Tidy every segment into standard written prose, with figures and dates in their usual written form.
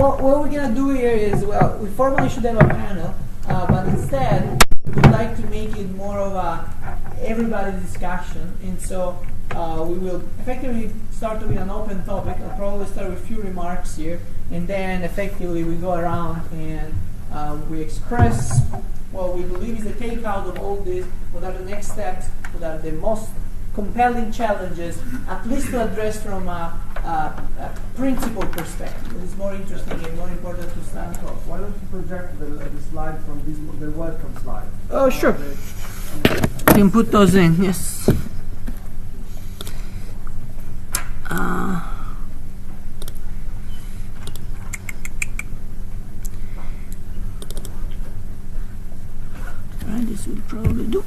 what we're going to do here is, well, we formally should have a panel, but instead, we'd like to make it more of a everybody discussion. And so we will effectively start with an open topic. I'll probably start with a few remarks here, and then effectively we go around and we express what we believe is the takeout of all this, what are the next steps, what are the most compelling challenges, at least to address from a principle perspective. It's more interesting and more important to stand for. Why don't you project the slide from this, the welcome slide? Oh, sure. You can put those in, yes. This will probably do.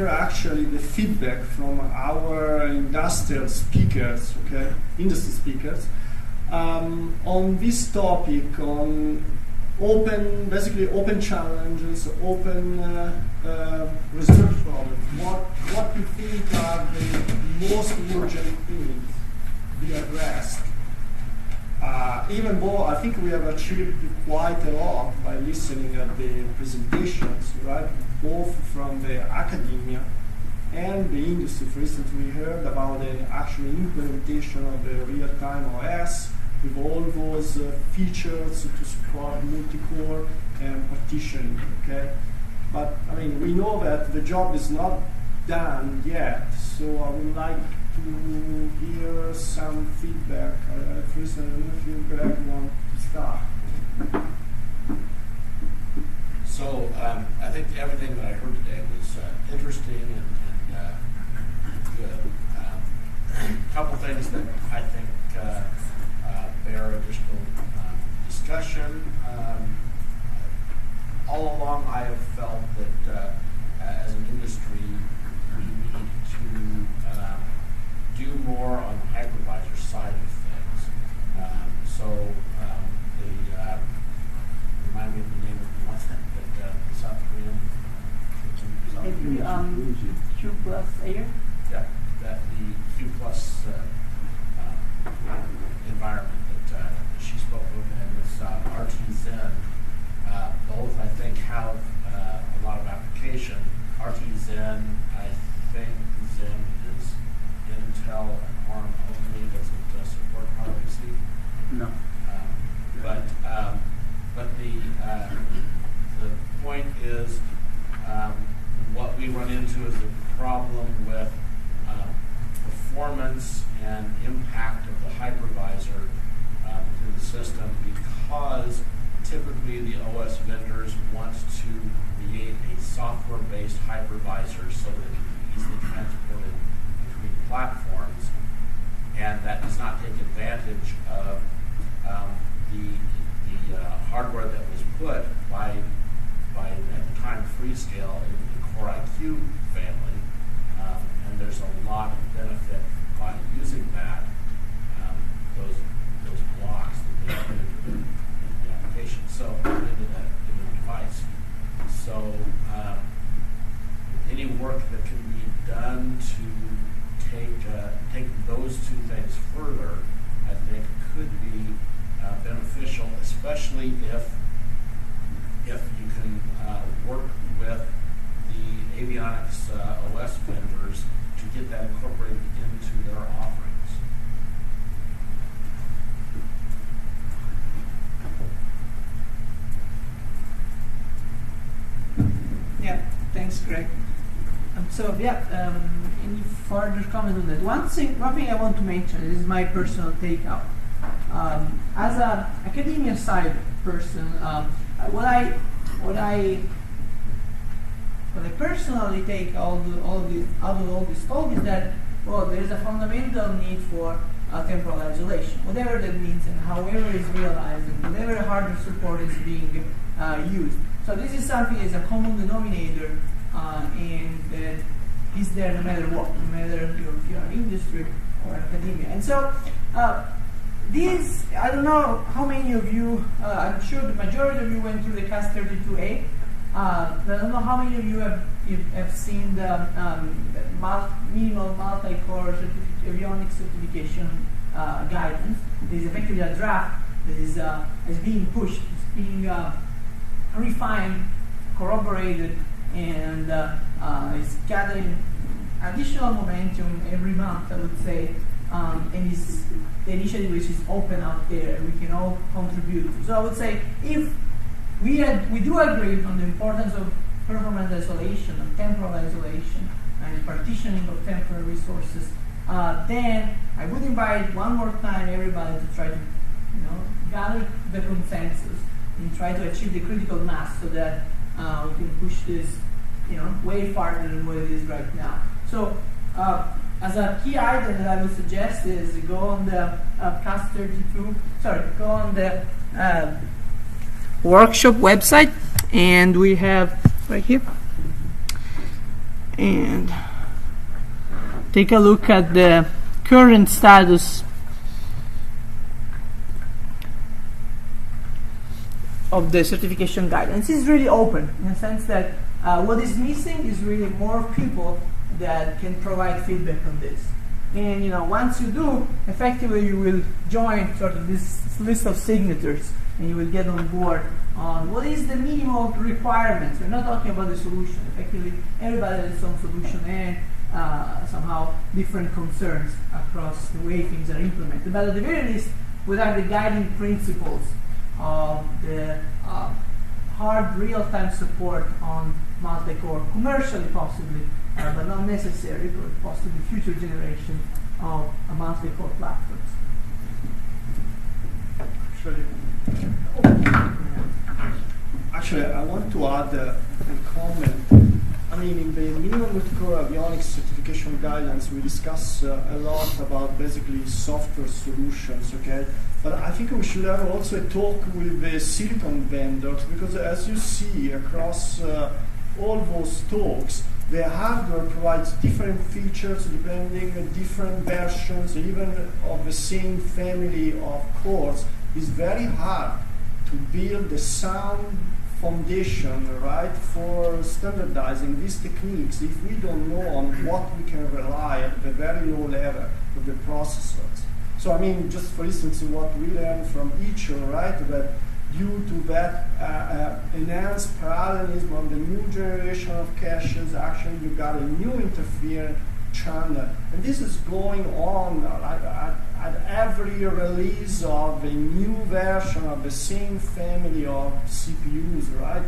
Actually, the feedback from our industrial speakers, okay, industry speakers, on this topic, on basically open challenges, open research problems. What you think are the most urgent things be addressed? Even though I think we have achieved quite a lot by listening at the presentations, right? Both from the academia and the industry. For instance, we heard about the actual implementation of the real-time OS with all those features to support multi-core and partitioning. Okay, but I mean, we know that the job is not done yet. So I would like to hear some feedback. For instance, I don't know if you, Greg, want to start. So I think everything that I heard today was interesting and good. A couple things that I think bear additional discussion. All along I have felt that as an industry we need to do more on the hypervisor side of things. Remind me of the name of the one thing that South Korean. Q plus Air? Yeah, that the Q plus environment that she spoke of, and this RT-Zen, both I think have a lot of application. RT-Zen, I think Zen is Intel and ARM only, doesn't support RPC. No. But the point is, what we run into is a problem with performance and impact of the hypervisor in the system, because typically the OS vendors want to create a software-based hypervisor so that it can be easily transported between platforms, and that does not take advantage of the hardware that was put by at the time Freescale in the Core IQ family, and there's a lot of benefit by using that, those blocks that they put into the application, so into the device. So any work that can be done to take those two things further, I think could be beneficial, especially if you can work with the avionics OS vendors to get that incorporated into their offerings. Yeah, thanks, Greg. So yeah, any further comment on that? One thing I want to mention, this is my personal take out. As an academia side person, what I personally take out of all this talk is that, well, there is a fundamental need for temporal isolation, whatever that means and however it's realized and whatever hardware support is being used. So this is something as a common denominator and that is there no matter what, no matter if you're in industry or academia. And so these, I don't know how many of you, I'm sure the majority of you went through the CAS32A. I don't know how many of you have seen the minimal multi-core avionics certification guidance. It is effectively a draft that is being pushed, it's being refined, corroborated, and it's gathering additional momentum every month, I would say, and is the initiative which is open out there, and we can all contribute. So I would say if we do agree on the importance of performance isolation, of temporal isolation, and partitioning of temporal resources, then I would invite one more time everybody to try to, gather the consensus and try to achieve the critical mass so that we can push this, way farther than what it is right now. So, as a key item that I would suggest is go on the go on the workshop website, and we have right here, and take a look at the current status of the certification guidance. It's really open in the sense that what is missing is really more people that can provide feedback on this. And once you do, effectively you will join sort of this list of signatures, and you will get on board on what is the minimal requirements. We're not talking about the solution. Effectively, everybody has some solution and somehow different concerns across the way things are implemented. But at the very least, what are the guiding principles of the hard real-time support on multi-core, commercially possibly, but not necessary for possibly future generation of multi-core platforms. Actually, I want to add a comment. I mean, in the minimum multi-core avionics certification guidelines, we discuss a lot about basically software solutions, okay? But I think we should have also a talk with the silicon vendors, because as you see across all those talks, the hardware provides different features depending on different versions, even of the same family of cores. It's very hard to build a sound foundation, right, for standardizing these techniques if we don't know on what we can rely at the very low level of the processors. So I mean, just for instance, what we learned from each, right, that due to that enhanced parallelism on the new generation of caches, actually you got a new interference channel. And this is going on at every release of a new version of the same family of CPUs, right?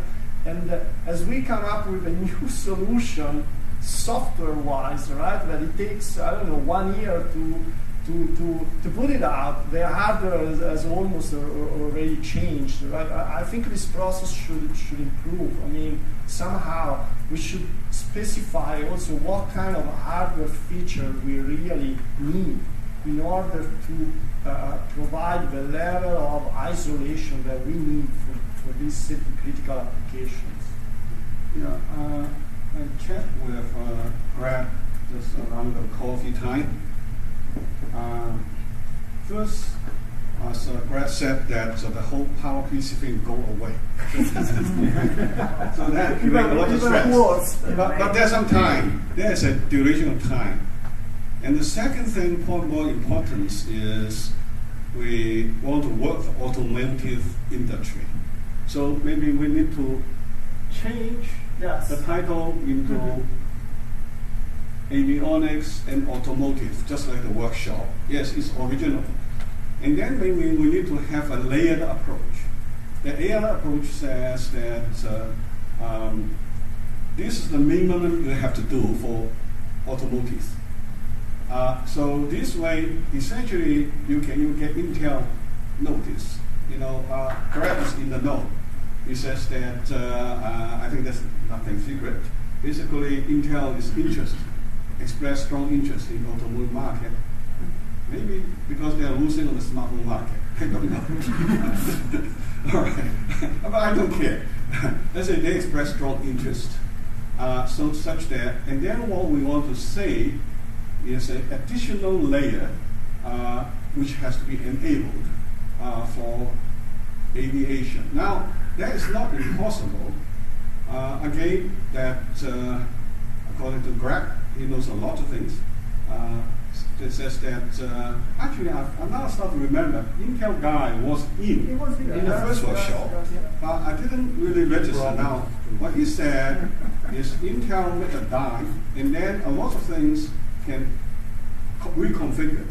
And as we come up with a new solution, software-wise, right, that it takes, 1 year to put it out, the hardware has almost already changed, right? I think this process should improve. I mean, somehow we should specify also what kind of hardware feature we really need in order to provide the level of isolation that we need for these critical applications. Yeah, I checked with Greg just around the coffee time. First, as Greg said, that the whole PowerPC thing go away. So that creates a lot of stress. But there's some time. There's a duration of time. And the second thing, more important, is we want to work for automotive industry. So maybe we need to change the title into avionics and automotive, just like the workshop. Yes, it's original. And then maybe we need to have a layered approach. The layered approach says that this is the minimum you have to do for automotive. So this way, essentially, you get Intel notice. Grab is in the know. It says that I think that's nothing secret. Basically, Intel is expressed strong interest in automotive market. Maybe because they are losing on the smartphone market. I don't know. All right, but I don't care. Let's say they express strong interest. So such that, and then what we want to say is an additional layer which has to be enabled for aviation. Now, that is not impossible. Again, that according to Greg, he knows a lot of things. It says that actually, I'm now starting to remember. Intel guy was in the first workshop, but I didn't really register. Now, what he said is Intel made a die, and then a lot of things can reconfigure.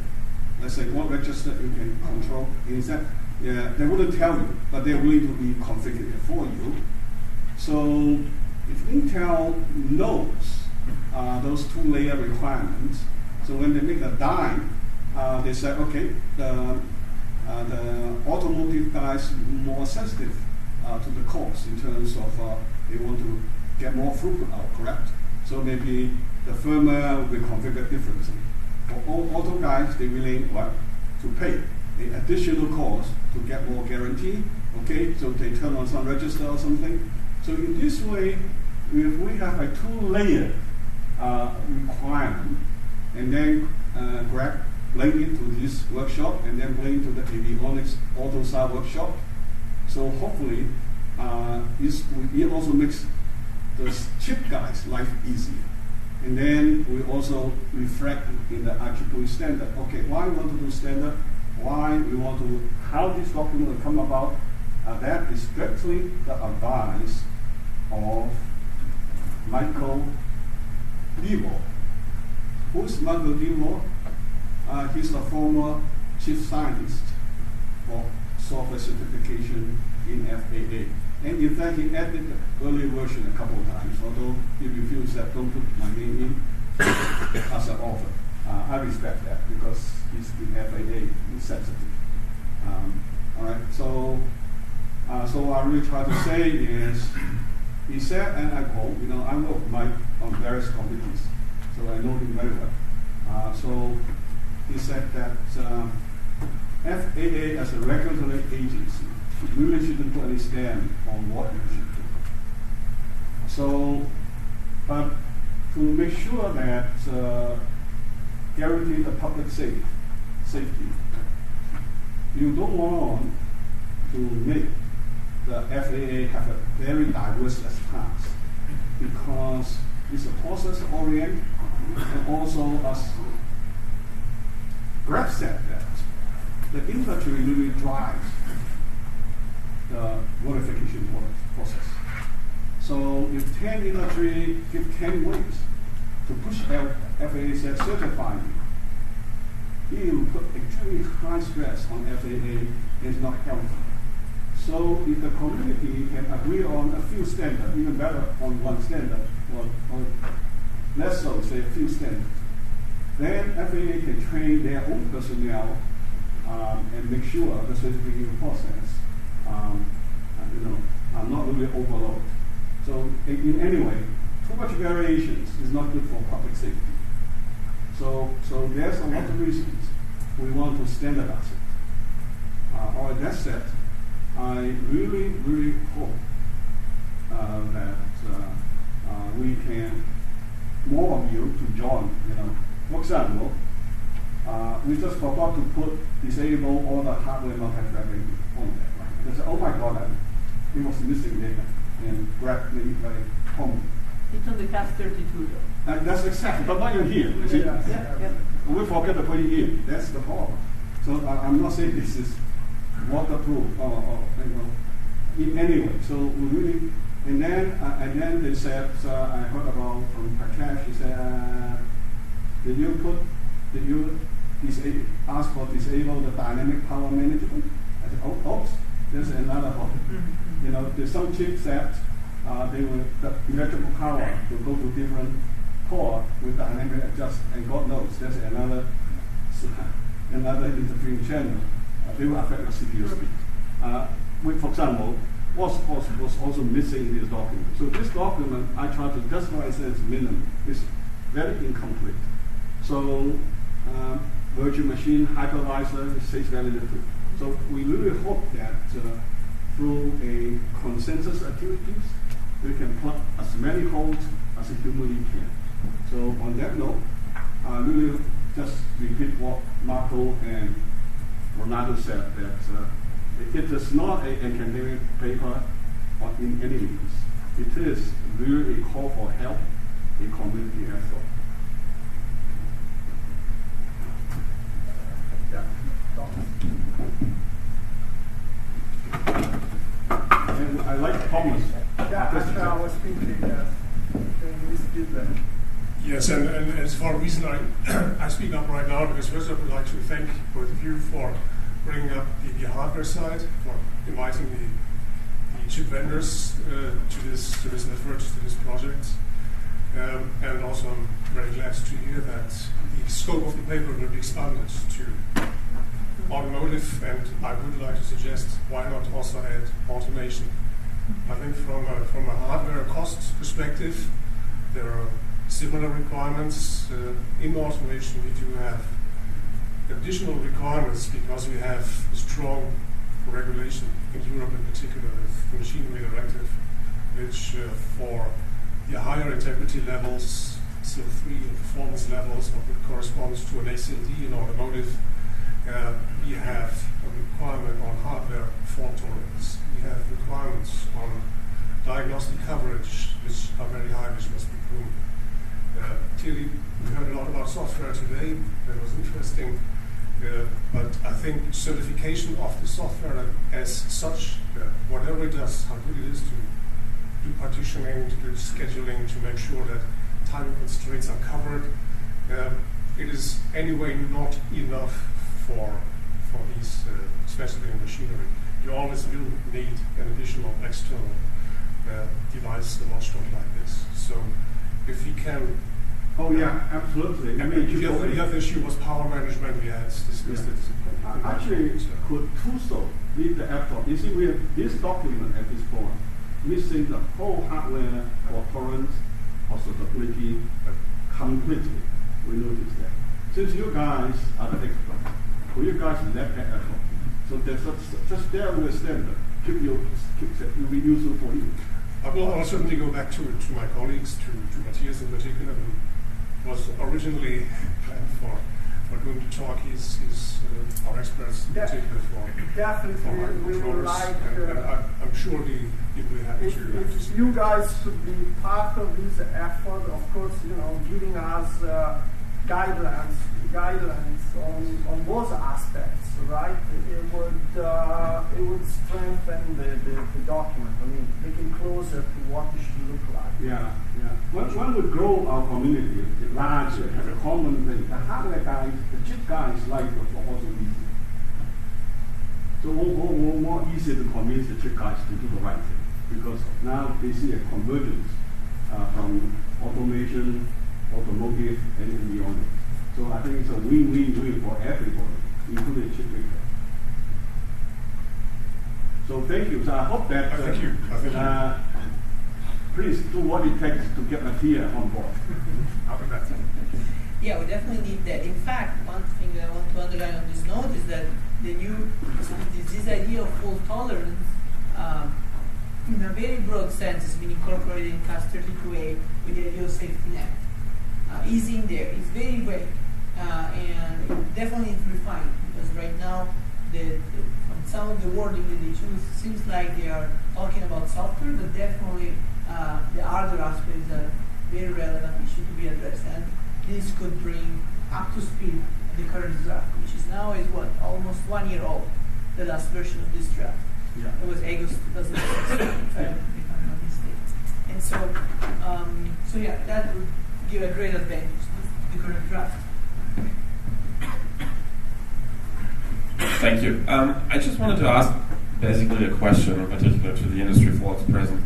Let's say what register you can control. He said, yeah, they wouldn't tell you, but they're willing to be configured for you. So if Intel knows those two-layer requirements, so when they make a die, they say, okay, the automotive guys more sensitive to the cost in terms of they want to get more throughput out, correct? So maybe the firmware will be configured differently. For auto guys, they're willing to pay an additional cost to get more guarantee. Okay, so they turn on some register or something. So in this way, if we have a two-layer requirement, and then Greg bring it to this workshop, and then bring to the avionics auto side workshop. So hopefully, it also makes the chip guys' life easier. And then we also reflect in the IEEE standard. Okay, why we want to do standard? Why we want to? How this document will come about? That is strictly the advice of Michael DeVore. Who's Michael DeVore? He's a former chief scientist for software certification in FAA. And in fact, he added the early version a couple of times, although he refused that, don't put my name in as an author. I respect that because he's in FAA, he's sensitive. All right, so what I really try to say is, he said, and I quote, I work with Mike on various committees, so I know him very well. So he said that FAA as a regulatory agency really shouldn't put any stamp on what you should do. So, but to make sure that guarantee the public safety, you don't want to make the FAA have a very diverse task because it's a process-oriented, and also as Greg said that the industry really drives the verification process. So if 10 industry give 10 ways to push FAA said certify you, it will put extremely high stress on FAA. It's not healthy. So if the community can agree on a few standards, even better on one standard, or less so, say a few standards, then FAA can train their own personnel and make sure the certification process are not really overloaded. So in any way, too much variations is not good for public safety. So there's a lot of reasons we want to standardize it. Or that said, I really, really hope that we can, more of you to join. For example, we just forgot to put disable all the hardware multi-threading on there. Right? They said, oh my God, it was missing data, and Greg made it very common. It's on the CAS32 though. And that's exactly, but not in here. You see? Yeah. We forget to put it in. That's the problem. So I'm not saying this is waterproof or in any way. So we really, and then they said, I heard about from Prakash. He said, did you ask for disable the dynamic power management? I said, oops, there's another one. There's some chips that the electrical power will go to different core with dynamic adjust, and God knows there's another interfering channel. They will affect the CPU speed. For example, was also missing in this document. So this document, I try to justify as minimum, is very incomplete. So virtual machine hypervisor says very little. So we really hope that through a consensus activities, we can plug as many holes as we humanly can. So on that note, I really just repeat what Marco and Ronaldo said, that it is not an academic paper in any means. It is really a call for help, a community effort. And I like Thomas. Actually, I was thinking this feedback. Yes, and it's for a reason I speak up right now, because first I would like to thank both of you for bringing up the hardware side, for inviting the chip vendors to this effort, to this project. And also I'm very glad to hear that the scope of the paper will be expanded to automotive, and I would like to suggest why not also add automation. I think from a hardware cost perspective, there are similar requirements. In automation, we do have additional requirements because we have a strong regulation in Europe in particular with the machinery directive, which for the higher integrity levels, CO3 and performance levels, what corresponds to an ACLD in automotive, we have a requirement on hardware fault tolerance. We have requirements on diagnostic coverage, which are very high, which must be proven. Clearly, we heard a lot about software today. That was interesting. But I think certification of the software as such, whatever it does, how good it is to do partitioning, to do scheduling, to make sure that time constraints are covered, it is anyway not enough for these, especially in machinery. You always will need an additional external device, a watchdog like this. So if we can... Oh yeah, absolutely. I mean, the other issue was power management. We had discussed it. Actually, could TUSO lead the effort? You see, we have this document at this point, missing the whole hardware for tolerance or suitability completely. We noticed that. Since you guys are the experts, will you guys let that effort? So there's just there with standard. It will be useful for you. I will certainly go back to my colleagues, to Matthias in particular, who was originally planned for doing the talk. He's our experts in particular for definitely we would like. And I'm sure he will be happy to. If you guys could be part of this effort, of course, giving us guidelines on both aspects, right? It would strengthen the document. I mean, making closer to what it should look like. Yeah. When we grow our community larger, have a common thing. The hardware guys, the chip guys like it also easy. So more easy to convince the chip guys to do the right thing, because now they see a convergence from automation, automotive, and beyond it. So I think it's a win-win-win for everybody, including chip maker. So thank you. So I hope that thank you. please do what it takes to get Matthias on board. I'll be back. Yeah, we definitely need that. In fact, one thing that I want to underline on this note is that this idea of fault tolerance, in a very broad sense, has been incorporated in CAS 32A with the idea of safety net. Is in there. It's very vague, and it definitely needs refined, because right now, from some of the wording that they choose, seems like they are talking about software, but definitely the other aspects are very relevant issue to be addressed, and this could bring up to speed the current draft, which is now almost 1 year old, the last version of this draft. Yeah. It was August 2006, if I'm not mistaken. And so yeah, that would give a great advantage to the current draft. Thank you. I just wanted to ask basically a question in particular to the industry for what's present.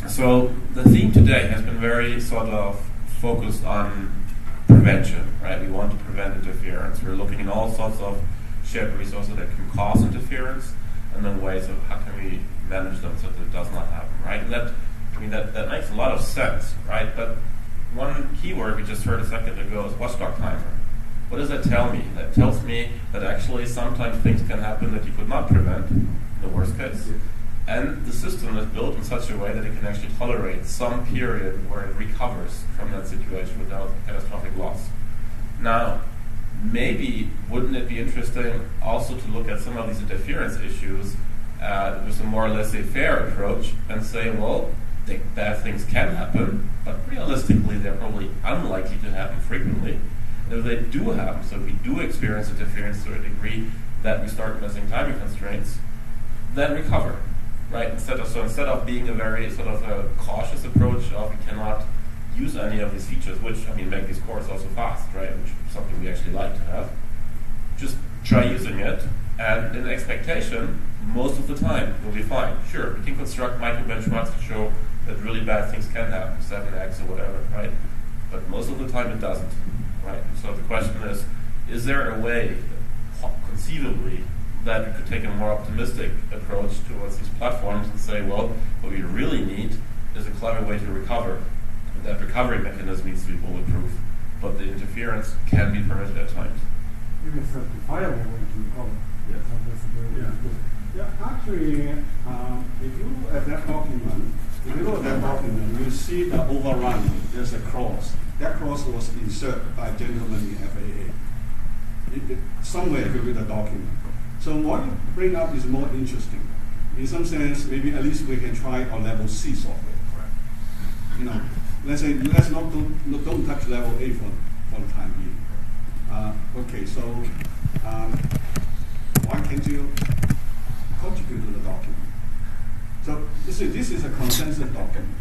So the theme today has been very sort of focused on prevention, right? We want to prevent interference. We're looking at all sorts of shared resources that can cause interference, and then ways of how can we manage them so that it does not happen, right? And that makes a lot of sense, right? But one keyword we just heard a second ago is watchdog timer. What does that tell me? That tells me that actually sometimes things can happen that you could not prevent, in the worst case. And the system is built in such a way that it can actually tolerate some period where it recovers from that situation without catastrophic loss. Now, maybe wouldn't it be interesting also to look at some of these interference issues with a more laissez-faire approach and say, well, bad things can happen, but realistically they're probably unlikely to happen frequently. And if they do happen, so if we do experience interference to a degree that we start missing timing constraints, then recover, right? Instead of being a very sort of a cautious approach of we cannot use any of these features, which, make these cores also fast, right? Which is something we actually like to have. Just try using it, and in expectation, most of the time we'll be fine. Sure, we can construct micro benchmarks to show that really bad things can happen, 7x or whatever, right? But most of the time it doesn't, right? So the question is there a way, conceivably, that we could take a more optimistic approach towards these platforms and say, well, what we really need is a clever way to recover. And that recovery mechanism needs to be bulletproof, but the interference can be permitted at times. You can certifiable way to recover. Yes. Yeah, actually, if you look at that document, you see the overrun. There's a clause. That clause was inserted by gentlemen in FAA. Somewhere if you read the document. So what you bring up is more interesting. In some sense, maybe at least we can try on level C software. Correct. Let's say don't touch level A for the time being. Okay, so why can't you contribute to the document? So this is a consensus document.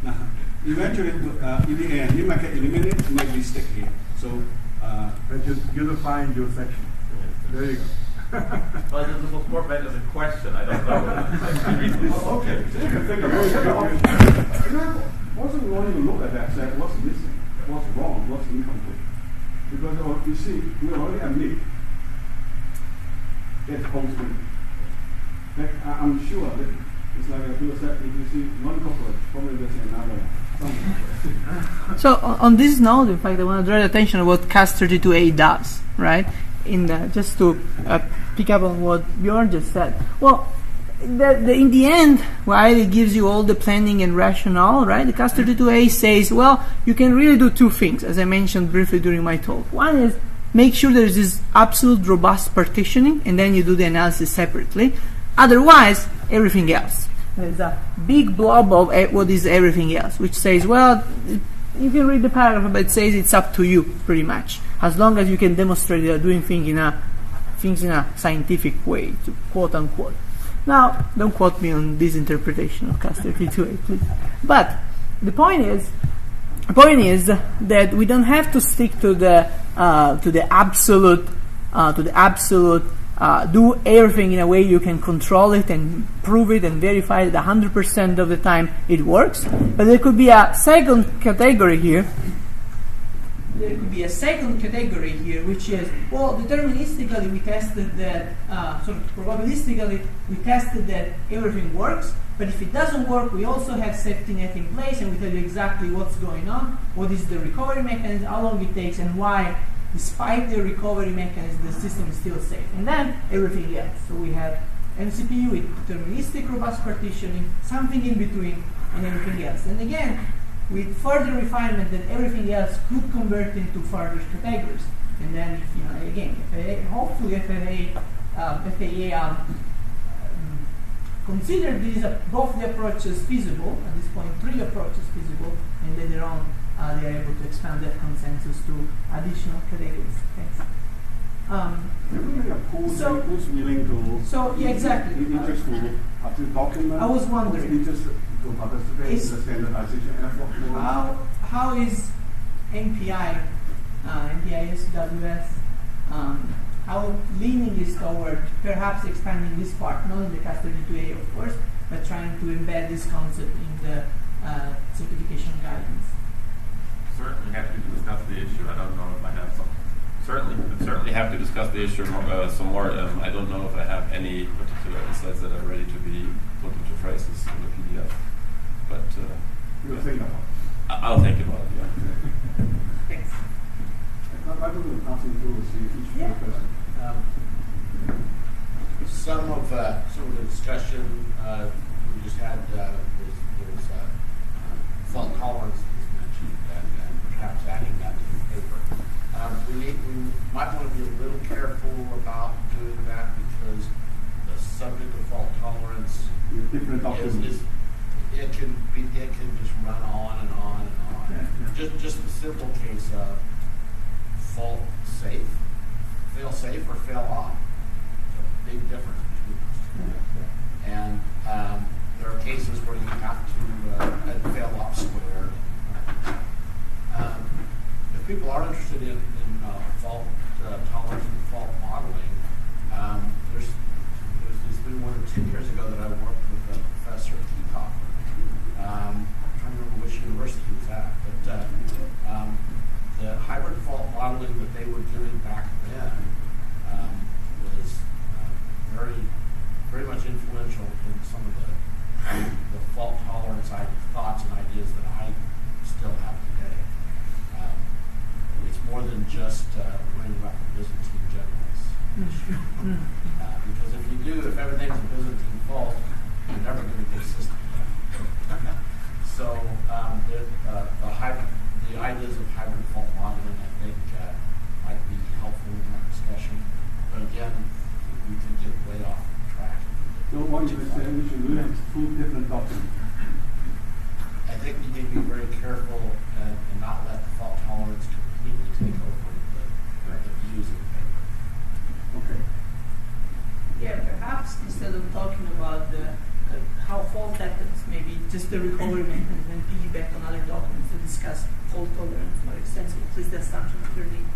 Now, eventually, in the end, you might get eliminated, you might be stuck here. So just unify your section. There you go. Well, this was more meant as a question. I don't know. Okay. So you can think about it. Also, we want to look at that, say what's missing, what's wrong, what's incomplete. Because you see, we already admit it's constant. I'm sure that it's like a people said, if you see one cockroach, probably there's another one. So on this note, in fact, I want to draw the attention to what CAS32A does, right? Just to pick up on what Bjorn just said. Well, in the end, while it gives you all the planning and rationale, right? The CAS32A says, well, you can really do two things, as I mentioned briefly during my talk. One is make sure there's this absolute robust partitioning, and then you do the analysis separately. Otherwise, everything else. There's a big blob of what is everything else, which says, well, you can read the paragraph, but it says it's up to you, pretty much, as long as you can demonstrate you're doing things in a scientific way, to quote unquote. Now, don't quote me on this interpretation of CAS32A, please. But the point is that we don't have to stick to the absolute. Do everything in a way you can control it and prove it and verify that 100% of the time it works. But there could be a second category here. Which is, well, deterministically we tested that, probabilistically we tested that everything works, but if it doesn't work, we also have safety net in place and we tell you exactly what's going on, what is the recovery mechanism, how long it takes, and why, despite the recovery mechanism, the system is still safe. And then everything else. So we have MCP with deterministic robust partitioning, something in between, and everything else. And again, with further refinement, that everything else could convert into further categories. And then, hopefully FAA consider these both the approaches feasible. At this point, 3 approaches feasible, and later on they are able to expand that consensus to additional categories. Thanks. Who's willing to? So yeah, exactly. Interested to document. I was wondering. To participate in the standardization effort. How is MPI, MPIS, how leaning is toward perhaps expanding this part, not in the CAS32A of course, but trying to embed this concept in the certification guidance? certainly happy to discuss the issue. I don't know if I have some. Certainly have to discuss the issue some more. I don't know if I have any particular insights that are ready to be put into phrases in the PDF. But You'll think about it. I'll think about it. Yeah. Thanks. I will pass it through each person. Some of the discussion we just had was fault tolerance was mentioned, and perhaps adding that to the paper. We might want to be a little careful about doing that because the subject of fault tolerance Different documents. it can just run on and on and on. Yeah. Just the simple case of fail safe or fail on. It's a big difference between those two. And there are cases where you have to fail off square. If people are interested in fault tolerance and fault modeling, there's been more than 10 years ago that I worked with a professor at TCOP. I'm trying to remember which university he was at, but the hybrid fault modeling that they were doing back then was very much influential in some of the fault tolerance thoughts and ideas that I still have today. It's more than just worrying about the Byzantine generals issue. Because if everything's a Byzantine fault, you're never going to get a system done. So the ideas of hybrid fault modeling, I think, might be helpful in that discussion. But again, we could get way off track. So what you were saying, we should do it two different documents. I think you need to be very careful and not let the fault tolerance completely take over the views of the paper. Okay. Yeah, perhaps instead of talking about how fault happens, maybe just the recovery mechanism and piggyback on other documents to discuss fault tolerance more extensively, at least the assumption underneath.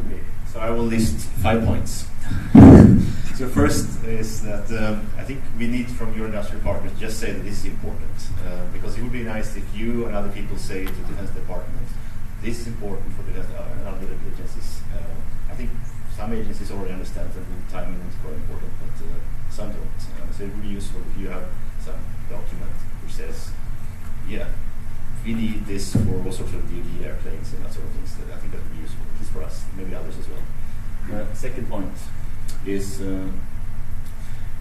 Okay, so I will list 5 points. So first is that I think we need from your industrial partners just say that this is important, because it would be nice if you and other people say to the Defense Department, this is important for the other agencies. I think some agencies already understand that the timing is quite important, but some don't. So it would be useful if you have some document which says, yeah, we need this for all sorts of DoD airplanes and that sort of things. I think that would be useful, at least for us, maybe others as well. Second point is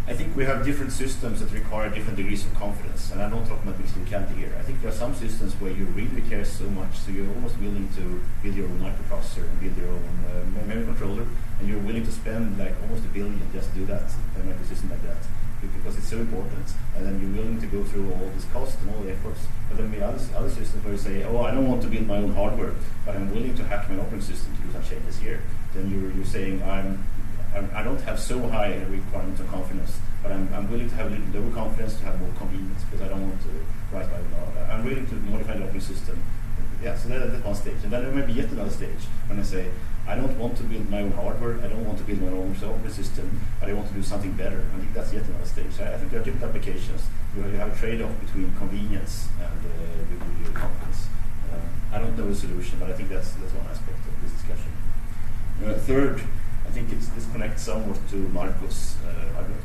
I think we have different systems that require different degrees of confidence, and I'm not talking about mixed locality here. I think there are some systems where you really care so much, so you're almost willing to build your own microprocessor and build your own memory controller, and you're willing to spend like almost $1 billion just to do that, and make a system like that, because it's so important, and then you're willing to go through all this cost and all the efforts. But then we have other systems where you say, oh, I don't want to build my own hardware, but I'm willing to hack my operating system to do some changes here. Then you're saying, I don't have so high a requirement of confidence, but I'm willing to have a little lower confidence to have more convenience, because I don't want to write by the I'm willing to modify the operating system. Yeah, so that's one stage. And then there may be yet another stage when I say, I don't want to build my own hardware, I don't want to build my own operating system, but I want to do something better. I think that's yet another stage. I think there are different applications. You have a trade-off between convenience and confidence. I don't know a solution, but I think that's one aspect of this discussion. Third, I think this connects somewhat to Marcos' argument.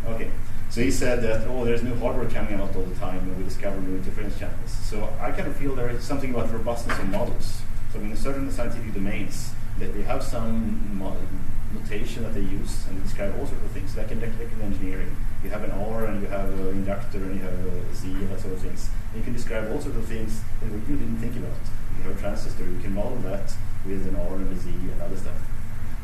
Okay, so he said that, there's new hardware coming out all the time and we discover new interference channels. So I kind of feel there is something about robustness of models. So in certain scientific domains, that they have some notation that they use and they describe all sorts of things, like in electrical engineering. You have an R and you have an inductor and you have a Z and that sort of things. And you can describe all sorts of things that you didn't think about. You have a transistor, you can model that with an R and a Z and other stuff,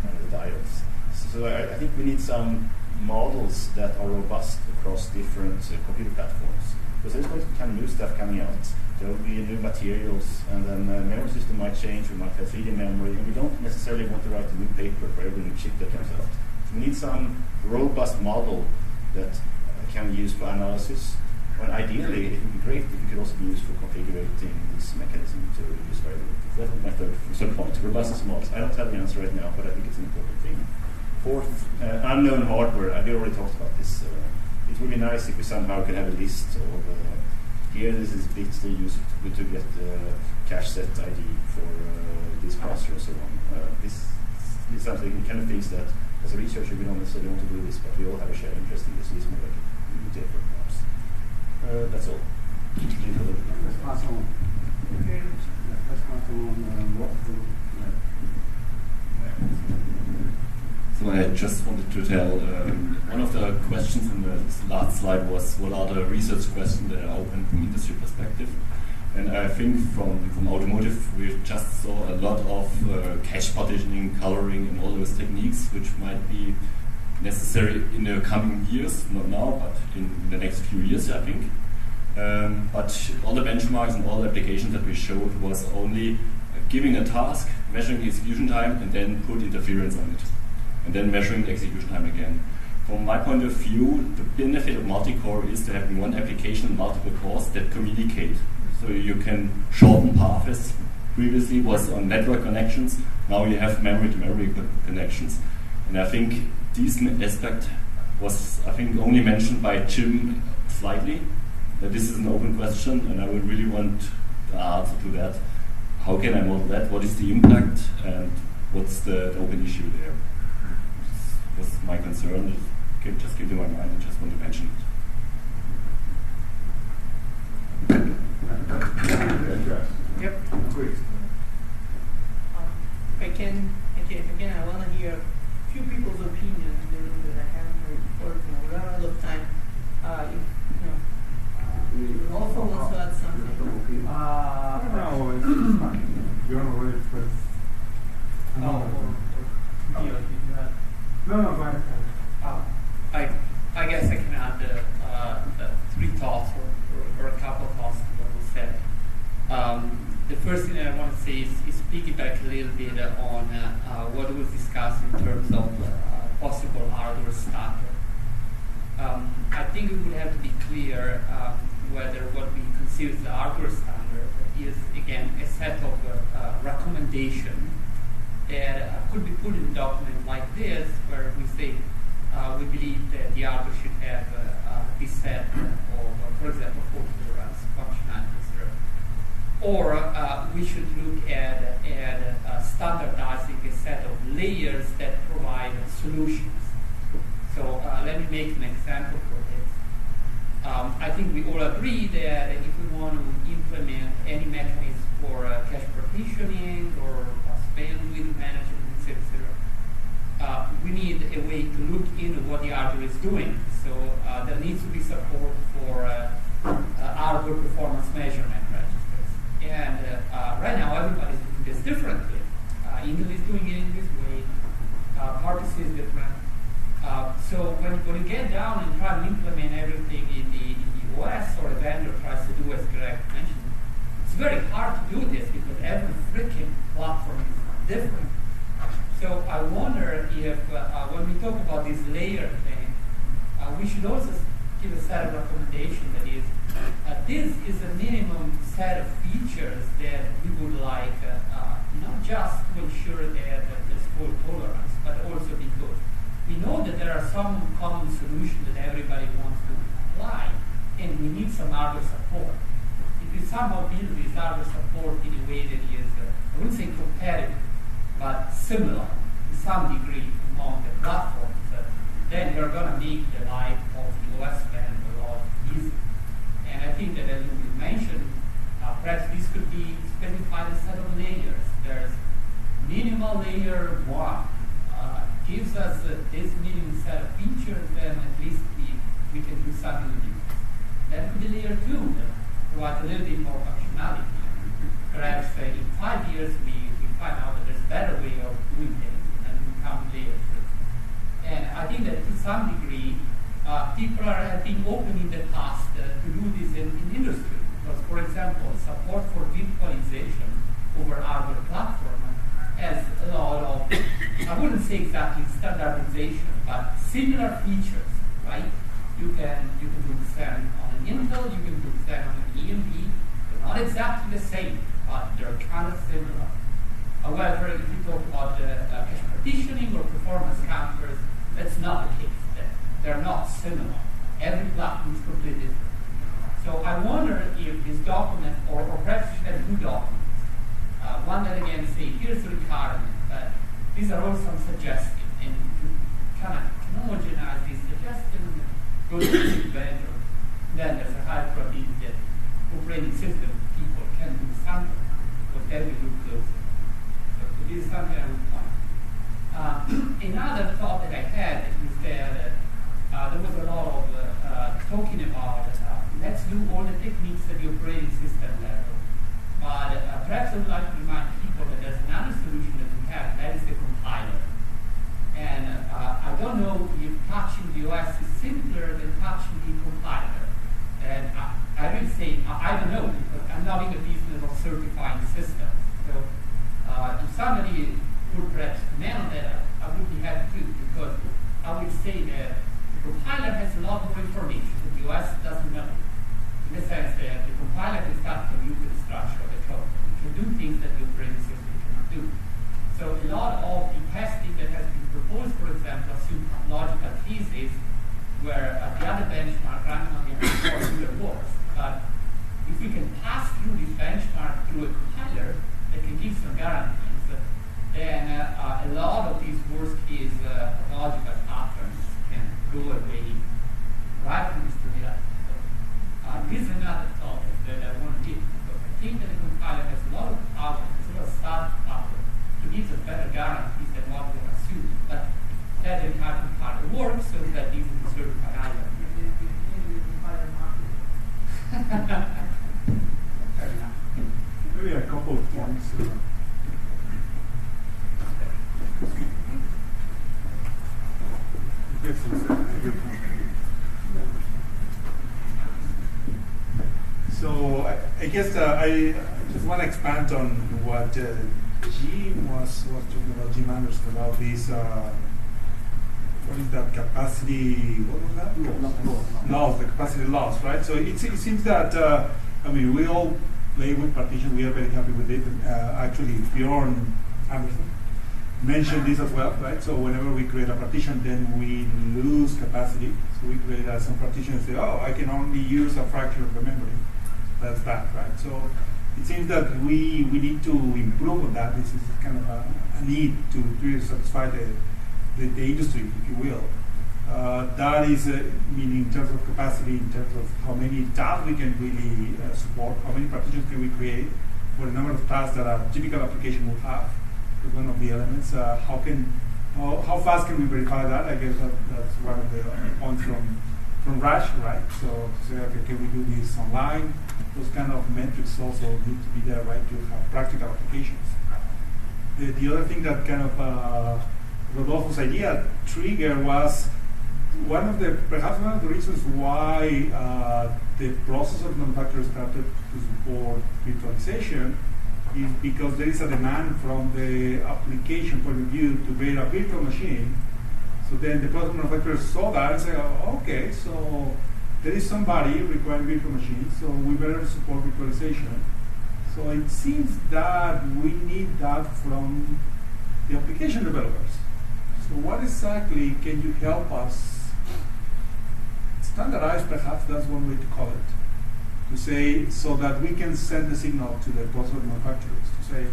and the diodes. So I think we need some models that are robust across different computer platforms. Because there's going to be kind of new stuff coming out. There will be new materials, and then the memory system might change. We might have 3D memory, and we don't necessarily want to write a new paper for every new chip that comes out. So we need some robust model that can be used for analysis. And ideally, it would be great if it could also be used for configuring this mechanism to use variability. That was my third point, robustness of models. I don't have the answer right now, but I think it's an important thing. Fourth, unknown hardware. I already talked about this. It would be nice if we somehow could have a list of here this is a bit used to get cache set ID for this browser and so on. This is something, kind of things that as a researcher we don't necessarily want to do this, but we all have a shared interest in this. It's more like a different perhaps. That's all. Let's pass on. Okay. Let's pass on what So I just wanted to tell, one of the questions in the last slide was what are the research questions that are open from industry perspective. And I think from automotive we just saw a lot of cache partitioning, coloring and all those techniques which might be necessary in the coming years, not now, but in the next few years I think. But all the benchmarks and all the applications that we showed was only giving a task, measuring the execution time and then put interference on it. And then measuring the execution time again. From my point of view, the benefit of multi-core is to have in one application multiple cores that communicate. So you can shorten paths. Previously was on network connections, now you have memory-to-memory connections. And I think this aspect was, I think, only mentioned by Jim slightly. That this is an open question, and I would really want the answer to that. How can I model that? What is the impact, and what's the open issue there? Was my concern. Just came to my mind and just want to mention it. Yep. Great. If I can, I want to hear a few people's opinions in the room that I haven't heard before. We run out of time. If also wants to add something. No, it's fine. You're already first. No, go ahead. I guess I can add three thoughts or a couple of thoughts to what was said. The first thing I want to say is piggyback a little bit on what was discussed in terms of possible hardware standard. I think it would have to be clear whether what we consider the hardware standard is, again, a set of recommendations that could be put in a document like this, where we say we believe that the hardware should have this set of, for example, fault tolerance functionalities. Or we should look at standardizing a set of layers that provide solutions. So let me make an example for this. I think we all agree that if we want to implement any mechanism for cache partitioning or bandwidth management, etc., we need a way to look into what the hardware is doing. So there needs to be support for hardware performance measurement registers. And right now, everybody's doing this differently. Intel is doing it in this way. Partis is different. So when you get down and try to implement everything in the OS, or a vendor tries to do as Greg mentioned, it's very hard to do this because every freaking platform is different. So I wonder if when we talk about this layer thing, we should also give a set of recommendations that is, this is a minimum set of features that we would like, not just to ensure that there's fault tolerance, but also because we know that there are some common solutions that everybody wants to apply, and we need some hardware support. If you somehow build this hardware support in a way that is, I wouldn't say competitive, but similar to some degree among the platforms, then you're going to make the life of the OS vendor a lot easier. And I think that, as you mentioned, perhaps this could be specified as a set of layers. There's minimal layer 1. Gives us this minimum set of features, then at least we can do something with it. Then could be layer 2, that provides a little bit more functionality. Perhaps in 5 years we find out that there's a better way of doing things, and we come layer 3. And I think that to some degree, people have been open in the past to do this in industry. Because, for example, support for virtualization over hardware platform has a lot of, I wouldn't say exactly standardization, but similar features, right? You can do them on an Intel, you can do them on an EMD. They're not exactly the same, but they're kind of similar. However, if you talk about cache partitioning or performance counters, that's not the case. They're not similar. Every platform is completely different. So I wonder if this document, or perhaps you have two documents. One that again say, here's the requirement, but these are all some suggestions, and you kind of can homogenize these suggestions, go to the vendor, then there's a high probability that operating system people can do something, because then we look closer. So this is something I would point. Another thought that I had is that there was a lot of talking about let's do all the techniques at the operating system level. But perhaps I would like to remind people that there's another solution that we have, that is the compiler. And I don't know if touching the OS is simpler than touching the compiler. And I will say, I don't know, because I'm not in the business of certifying systems. So if somebody could perhaps comment on that, I would be happy to, because I would say that the compiler has a lot more information that the OS doesn't know. In the sense that the compiler can start to use the structure of the code. It can do things that the operating system cannot do. So a lot of the testing that has been proposed, for example, assume logical thesis, where the other benchmark randomly the works. But if we can pass through this benchmark through a compiler that can give some guarantees, then a lot of these worst case logical patterns can go away right from this terminal. This is another thought that I want to give, because I think that the compiler has a lot of power, has a lot of start power to give us better guarantees than what we assume. But that the entire compiler works so that these are certified items. Fair enough. Maybe a couple of points. So I guess I just want to expand on what Jim was talking about, Jim Anderson, about this, what is that, capacity, what was that? Loss, the capacity loss, right? So it seems that, I mean, we all play with partition, we are very happy with it. Actually, Bjorn Anderson mentioned this as well, right? So whenever we create a partition, then we lose capacity. So we create some partition and say, oh, I can only use a fraction of the memory. That's that, right? So it seems that we need to improve on that. This is kind of a need to really satisfy the industry, if you will. That is, meaning in terms of capacity, in terms of how many tasks we can really support, how many partitions can we create for the number of tasks that a typical application will have. Is one of the elements. How fast can we verify that? I guess that's one of the points from Rash, right? So to say, okay, can we do this online? Those kind of metrics also need to be there, right, to have practical applications. The other thing that kind of Rodolfo's idea trigger was perhaps one of the reasons why the process of manufacturers started to support virtualization is because there is a demand from the application point of view to create a virtual machine. So then the product manufacturers saw that and said, oh, okay, so there is somebody requiring virtual machines, so we better support virtualization. So it seems that we need that from the application developers. So what exactly can you help us standardize, perhaps that's one way to call it, to say, so that we can send the signal to the process manufacturers to say,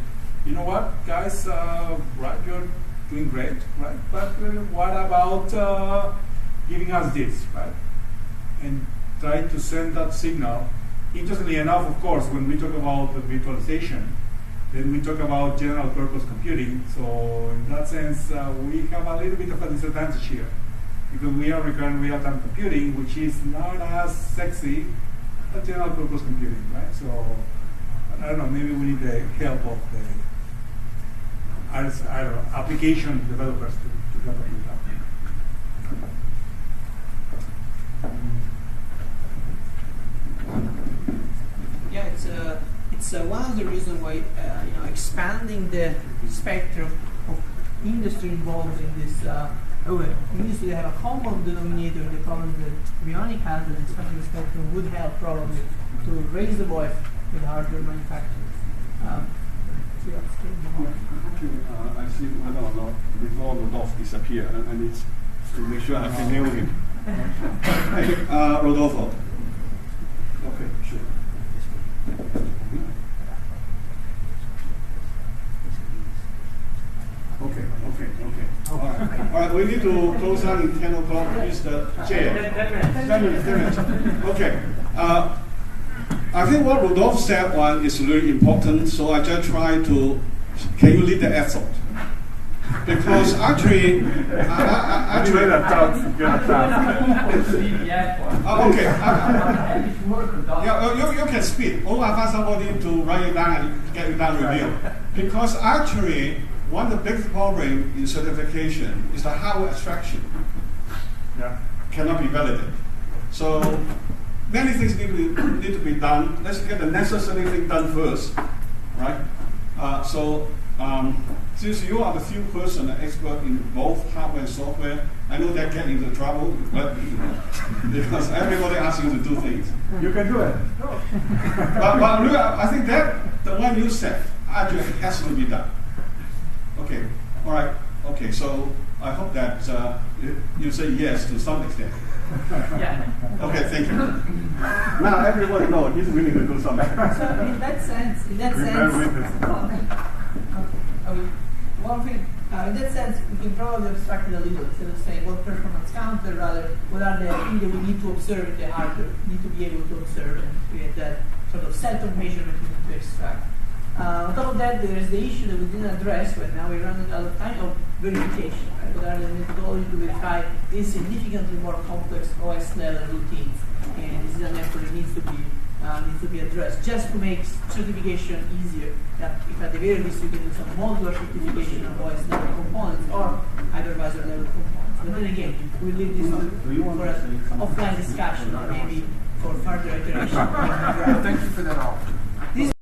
you know what, guys, right, you're doing great, right? But what about giving us this, right? And try to send that signal. Interestingly enough, of course, when we talk about the virtualization, then we talk about general purpose computing. So in that sense, we have a little bit of a disadvantage here, because we are requiring real-time computing, which is not as sexy as general purpose computing, right? So I don't know, maybe we need the help of the application developers to help us with that. Yeah, it's one of the reasons why expanding the spectrum of industry involved in this. We used to have a common denominator in the problem that Bionic has, that expanding the spectrum would help probably to raise the voice with hardware manufacturers. I see whether or not before Rodolfo disappear, and it's to make sure I can nail him. Rodolfo, Okay, sure. Okay. All right, we need to close down in 10 o'clock. Please, the chair. 10 minutes. Okay. I think what Rudolph said one is really important, so I just try to, can you lead the effort? Because actually, okay. You can speak. Or I find somebody to write it down and get it down review. Because actually, one of the big problem in certification is the hardware abstraction. Cannot be validated. So many things need to be done. Let's get the necessary thing done first, right? Since you are the few person expert in both hardware and software, I know that get into trouble, but because everybody asks you to do things. You can do it. but look, I think that the one you said actually has to be done. Okay, all right. Okay, so I hope that you say yes to some extent. Yeah. Okay, thank you. Now everybody knows he's willing to do something. So in that sense, one thing, in that sense, we can probably abstract it a little instead of saying what performance counter, rather what are the things that we need to observe in the hardware, we need to be able to observe and create that sort of set of measurements we need to extract. On top of that, there is the issue that we didn't address, but now we're running out of time, of verification. Right? What are the methodologies to verify these significantly more complex OS level routines? And this is an effort that needs to be addressed, just to make certification easier. That if at the very least you can do some modular certification of OS level components or hypervisor level components. But then again, we leave this for an offline discussion or maybe for further iteration. Thank you for that offer.